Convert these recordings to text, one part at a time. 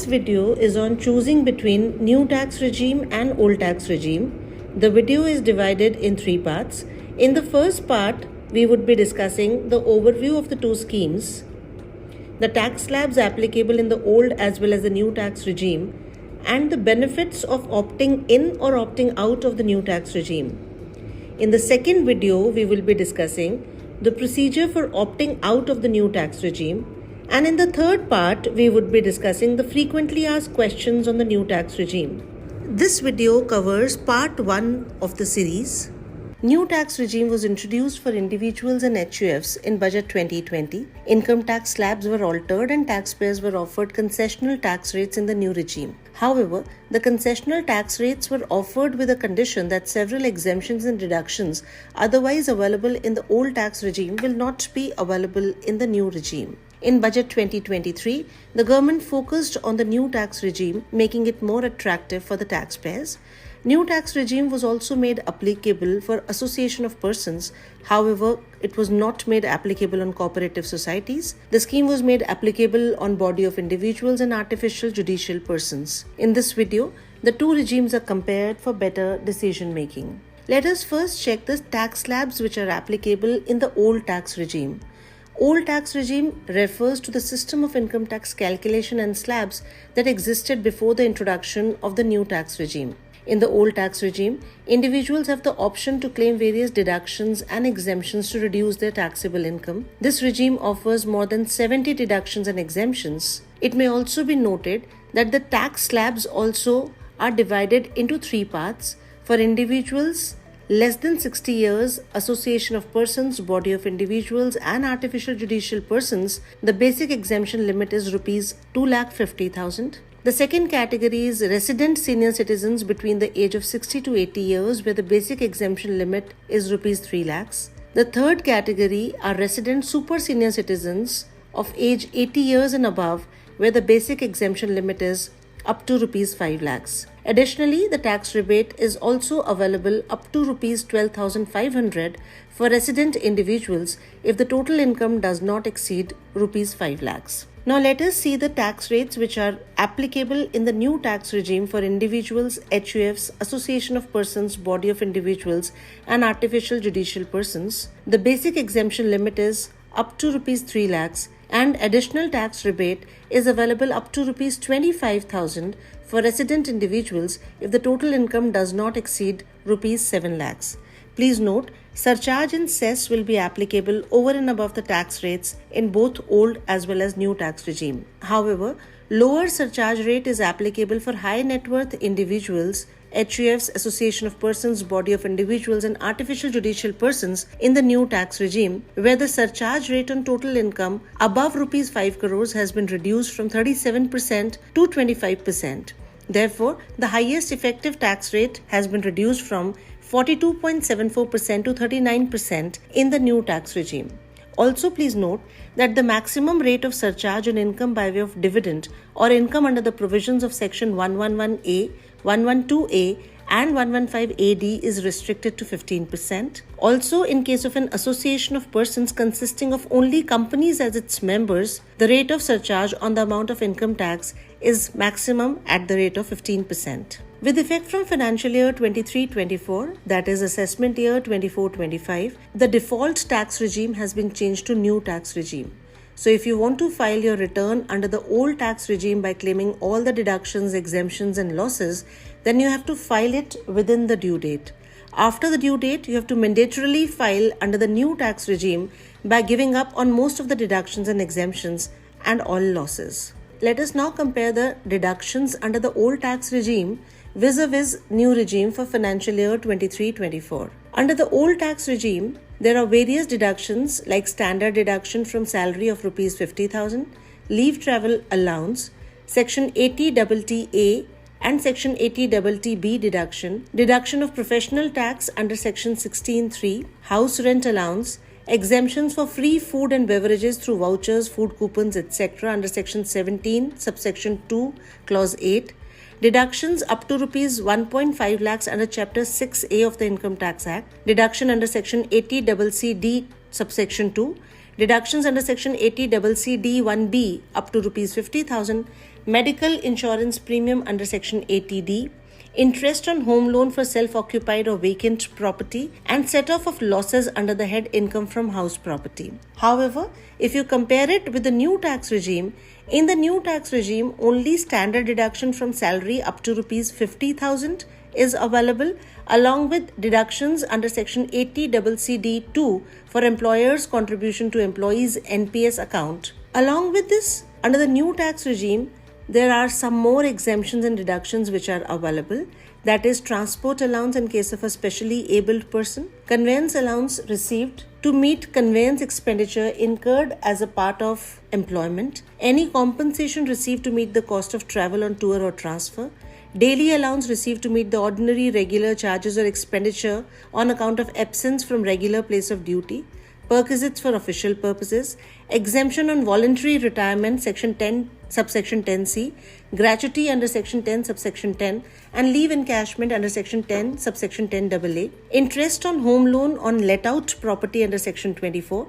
video is on choosing between new tax regime and old tax regime. The video is divided in 3 parts. In the first part, we would be discussing the overview of the two schemes, the tax slabs applicable in the old as well as the new tax regime, and the benefits of opting in or opting out of the new tax regime. In the second video, we will be discussing the procedure for opting out of the new tax regime, and in the third part, we would be discussing the frequently asked questions on the new tax regime. This video covers part 1 of the series. New tax regime was introduced for individuals and HUFs in Budget 2020. Income tax slabs were altered and taxpayers were offered concessional tax rates in the new regime. However, the concessional tax rates were offered with a condition that several exemptions and deductions otherwise available in the old tax regime will not be available in the new regime. In Budget 2023, the government focused on the new tax regime, making it more attractive for the taxpayers. New tax regime was also made applicable for association of persons. However, it was not made applicable on cooperative societies. The scheme was made applicable on body of individuals and artificial judicial persons. In this video, the two regimes are compared for better decision making. Let us first check the tax slabs which are applicable in the old tax regime. Old tax regime refers to the system of income tax calculation and slabs that existed before the introduction of the new tax regime. In the old tax regime, individuals have the option to claim various deductions and exemptions to reduce their taxable income. This regime offers more than 70 deductions and exemptions. It may also be noted that the tax slabs also are divided into 3 parts. For individuals less than 60 years, association of persons, body of individuals and artificial judicial persons, the basic exemption limit is Rs 2,50,000. The second category is resident senior citizens between the age of 60 to 80 years, where the basic exemption limit is Rs 3 lakhs. The third category are resident super senior citizens of age 80 years and above, where the basic exemption limit is up to Rs 5 lakhs. Additionally, the tax rebate is also available up to Rs 12,500 for resident individuals if the total income does not exceed Rs 5 lakhs. Now let us see the tax rates which are applicable in the new tax regime for individuals, HUFs, association of persons, body of individuals and artificial judicial persons. The basic exemption limit is up to Rs 3 lakhs and additional tax rebate is available up to Rs 25,000 for resident individuals if the total income does not exceed Rs 7 lakhs. Please note, surcharge and cess will be applicable over and above the tax rates in both old as well as new tax regime. However, lower surcharge rate is applicable for high net worth individuals, HUFs, association of persons, body of individuals and artificial judicial persons in the new tax regime, where the surcharge rate on total income above Rs 5 crores has been reduced from 37% to 25%. Therefore, the highest effective tax rate has been reduced from 42.74% to 39% in the new tax regime. Also, please note that the maximum rate of surcharge on income by way of dividend or income under the provisions of Section 111A, 112A and 115AD is restricted to 15%. Also, in case of an association of persons consisting of only companies as its members, the rate of surcharge on the amount of income tax is maximum at the rate of 15%. With effect from financial year 23-24, that is assessment year 24-25, the default tax regime has been changed to new tax regime. So if you want to file your return under the old tax regime by claiming all the deductions, exemptions and losses, then you have to file it within the due date. After the due date, you have to mandatorily file under the new tax regime by giving up on most of the deductions and exemptions and all losses. Let us now compare the deductions under the old tax regime vis-a-vis new regime for financial year 23-24. Under the old tax regime, there are various deductions like standard deduction from salary of Rs 50,000, leave travel allowance, Section 80TTA and Section 80TTB deduction of professional tax under Section 16(3), house rent allowance, exemptions for free food and beverages through vouchers, food coupons, etc. under Section 17, subsection 2, clause 8, deductions up to Rs 1.5 lakhs under Chapter 6A of the Income Tax Act, deduction under Section 80CCD subsection 2, deductions under Section 80CCD1B up to Rs 50,000, medical insurance premium under Section 80D, interest on home loan for self-occupied or vacant property, and set-off of losses under the head income from house property. However, if you compare it with the new tax regime, in the new tax regime, only standard deduction from salary up to Rs 50,000 is available, along with deductions under Section 80CCD2 for employers' contribution to employees' NPS account. Along with this, under the new tax regime, there are some more exemptions and deductions which are available. That is, transport allowance in case of a specially abled person, conveyance allowance received to meet conveyance expenditure incurred as a part of employment, any compensation received to meet the cost of travel on tour or transfer, daily allowance received to meet the ordinary regular charges or expenditure on account of absence from regular place of duty, perquisites for official purposes, exemption on voluntary retirement, Section 10, subsection 10C, gratuity under Section 10, subsection 10, and leave encashment under Section 10, subsection 10AA, interest on home loan on let-out property under Section 24,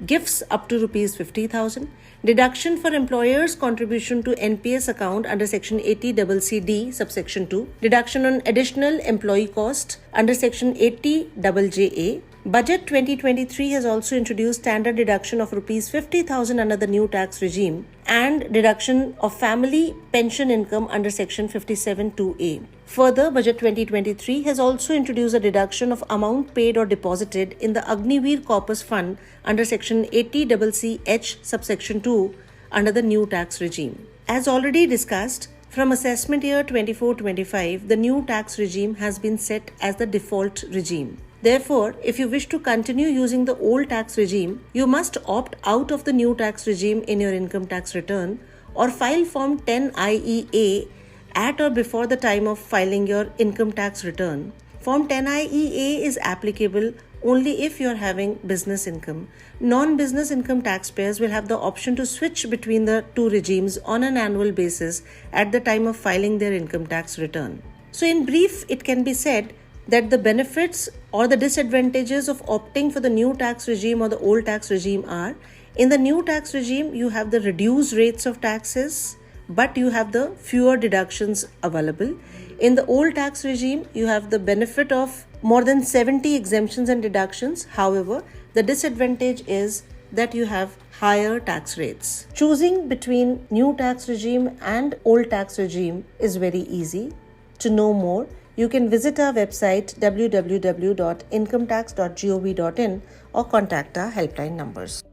gifts up to Rs 50,000, deduction for employers' contribution to NPS account under Section 80CCD, subsection 2, deduction on additional employee cost under Section 80JJA. Budget 2023 has also introduced standard deduction of Rs 50,000 under the new tax regime and deduction of family pension income under Section 57(2)(a). Further, Budget 2023 has also introduced a deduction of amount paid or deposited in the Agniveer Corpus Fund under Section 80CCH subsection 2 under the new tax regime. As already discussed, from assessment year 24-25, the new tax regime has been set as the default regime. Therefore, if you wish to continue using the old tax regime, you must opt out of the new tax regime in your income tax return or file Form 10IEA at or before the time of filing your income tax return. Form 10IEA is applicable only if you are having business income. Non-business income taxpayers will have the option to switch between the two regimes on an annual basis at the time of filing their income tax return. So in brief, it can be said that the benefits or the disadvantages of opting for the new tax regime or the old tax regime are: in the new tax regime, you have the reduced rates of taxes, but you have the fewer deductions available. In the old tax regime, you have the benefit of more than 70 exemptions and deductions. However, the disadvantage is that you have higher tax rates. Choosing between new tax regime and old tax regime is very easy. To know more, you can visit our website www.incometax.gov.in or contact our helpline numbers.